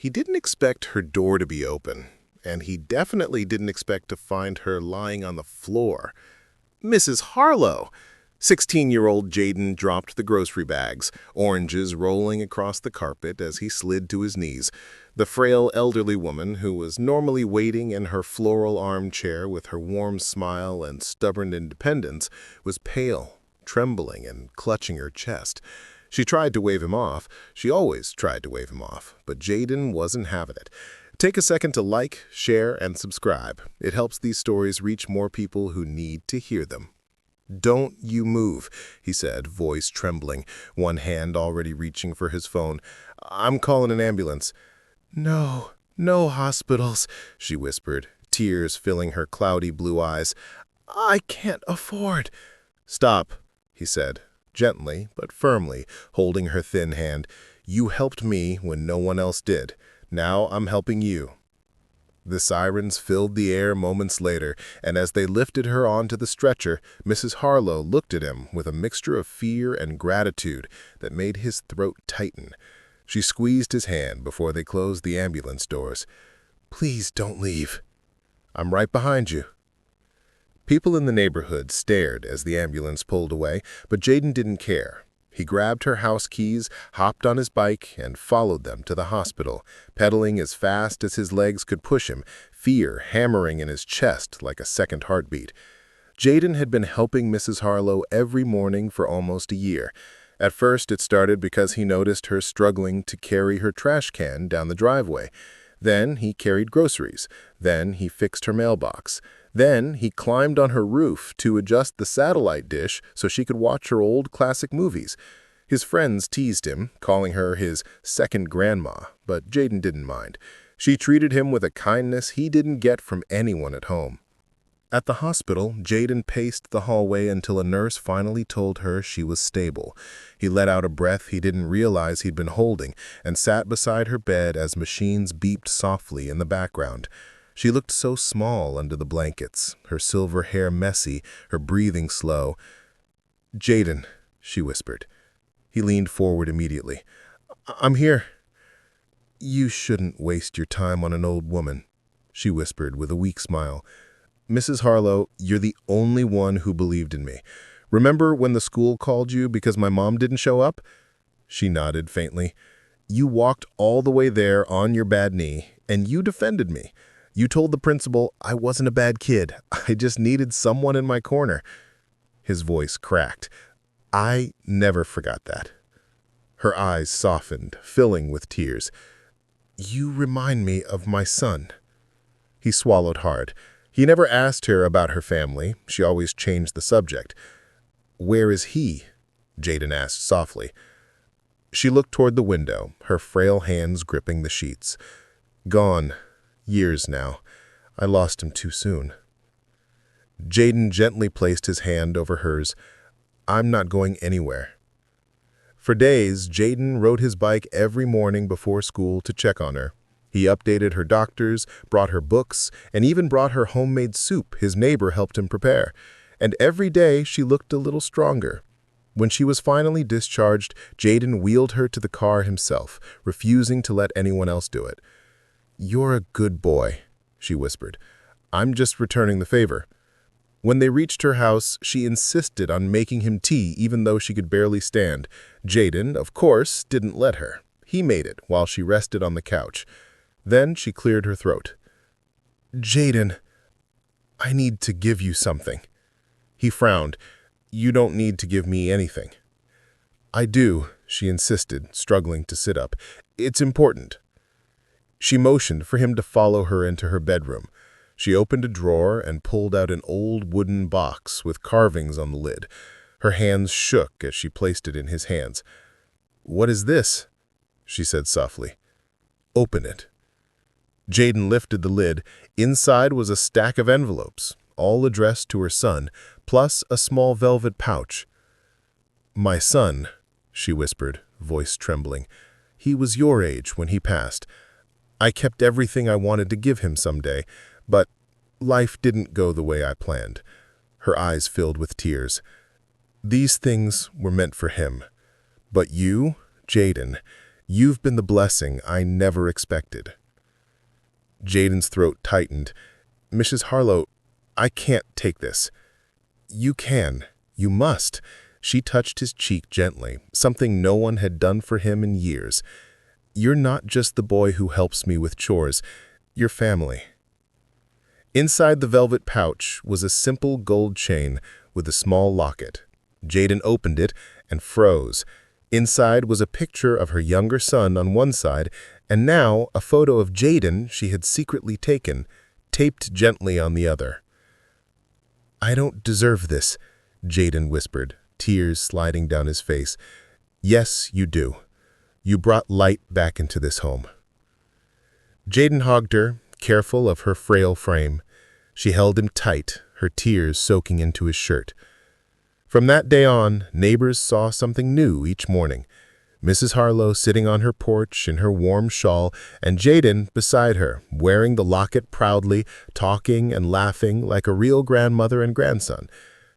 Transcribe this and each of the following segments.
He didn't expect her door to be open, and he definitely didn't expect to find her lying on the floor. Mrs. Harlow! 16-year-old Jaden dropped the grocery bags, oranges rolling across the carpet as he slid to his knees. The frail elderly woman, who was normally waiting in her floral armchair with her warm smile and stubborn independence, was pale, trembling, and clutching her chest. She tried to wave him off. She always tried to wave him off, but Jaden wasn't having it. Take a second to like, share, and subscribe. It helps these stories reach more people who need to hear them. "Don't you move," he said, voice trembling, one hand already reaching for his phone. "I'm calling an ambulance." "No, no hospitals," she whispered, tears filling her cloudy blue eyes. "I can't afford." "Stop," he said, gently but firmly, holding her thin hand. "You helped me when no one else did. Now I'm helping you." The sirens filled the air moments later, and as they lifted her onto the stretcher, Mrs. Harlow looked at him with a mixture of fear and gratitude that made his throat tighten. She squeezed his hand before they closed the ambulance doors. "Please don't leave. I'm right behind you." People in the neighborhood stared as the ambulance pulled away, but Jaden didn't care. He grabbed her house keys, hopped on his bike, and followed them to the hospital, pedaling as fast as his legs could push him, fear hammering in his chest like a second heartbeat. Jaden had been helping Mrs. Harlow every morning for almost a year. At first, it started because he noticed her struggling to carry her trash can down the driveway. Then he carried groceries. Then he fixed her mailbox. Then he climbed on her roof to adjust the satellite dish so she could watch her old classic movies. His friends teased him, calling her his second grandma, but Jaden didn't mind. She treated him with a kindness he didn't get from anyone at home. At the hospital, Jaden paced the hallway until a nurse finally told her she was stable. He let out a breath he didn't realize he'd been holding and sat beside her bed as machines beeped softly in the background. She looked so small under the blankets, her silver hair messy, her breathing slow. "Jaden," she whispered. He leaned forward immediately. "I'm here." "You shouldn't waste your time on an old woman," she whispered with a weak smile. "Mrs. Harlow, you're the only one who believed in me. Remember when the school called you because my mom didn't show up?" She nodded faintly. "You walked all the way there on your bad knee, and you defended me. You told the principal I wasn't a bad kid. I just needed someone in my corner." His voice cracked. "I never forgot that." Her eyes softened, filling with tears. "You remind me of my son." He swallowed hard. He never asked her about her family. She always changed the subject. "Where is he?" Jaden asked softly. She looked toward the window, her frail hands gripping the sheets. "Gone. Years now. I lost him too soon." Jaden gently placed his hand over hers. "I'm not going anywhere." For days, Jaden rode his bike every morning before school to check on her. He updated her doctors, brought her books, and even brought her homemade soup his neighbor helped him prepare. And every day she looked a little stronger. When she was finally discharged, Jaden wheeled her to the car himself, refusing to let anyone else do it. "You're a good boy," she whispered. "I'm just returning the favor." When they reached her house, she insisted on making him tea even though she could barely stand. Jaden, of course, didn't let her. He made it while she rested on the couch. Then she cleared her throat. "Jaden, I need to give you something." He frowned. "You don't need to give me anything." "I do," she insisted, struggling to sit up. "It's important." She motioned for him to follow her into her bedroom. She opened a drawer and pulled out an old wooden box with carvings on the lid. Her hands shook as she placed it in his hands. "What is this?" she said softly. "Open it." Jaden lifted the lid. Inside was a stack of envelopes, all addressed to her son, plus a small velvet pouch. "My son," she whispered, voice trembling. "He was your age when he passed. I kept everything I wanted to give him someday, but life didn't go the way I planned." Her eyes filled with tears. "These things were meant for him. But you, Jaden, You've been the blessing I never expected." Jaden's throat tightened. "Mrs. Harlow, I can't take this." "You can. You must." She touched his cheek gently, something no one had done for him in years. "You're not just the boy who helps me with chores. You're family." Inside the velvet pouch was a simple gold chain with a small locket. Jaden opened it and froze. Inside was a picture of her younger son on one side, and now a photo of Jaden she had secretly taken, taped gently on the other. "I don't deserve this," Jaden whispered, tears sliding down his face. "Yes, you do. You brought light back into this home." Jaden hugged her, careful of her frail frame. She held him tight, her tears soaking into his shirt. From that day on, neighbors saw something new each morning. Mrs. Harlow sitting on her porch in her warm shawl, and Jaden beside her, wearing the locket proudly, talking and laughing like a real grandmother and grandson.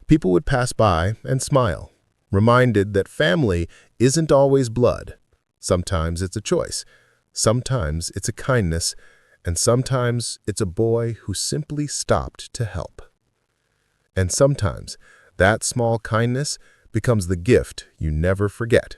People would pass by and smile, reminded that family isn't always blood. Sometimes it's a choice. Sometimes it's a kindness. And sometimes it's a boy who simply stopped to help. And sometimes that small kindness becomes the gift you never forget.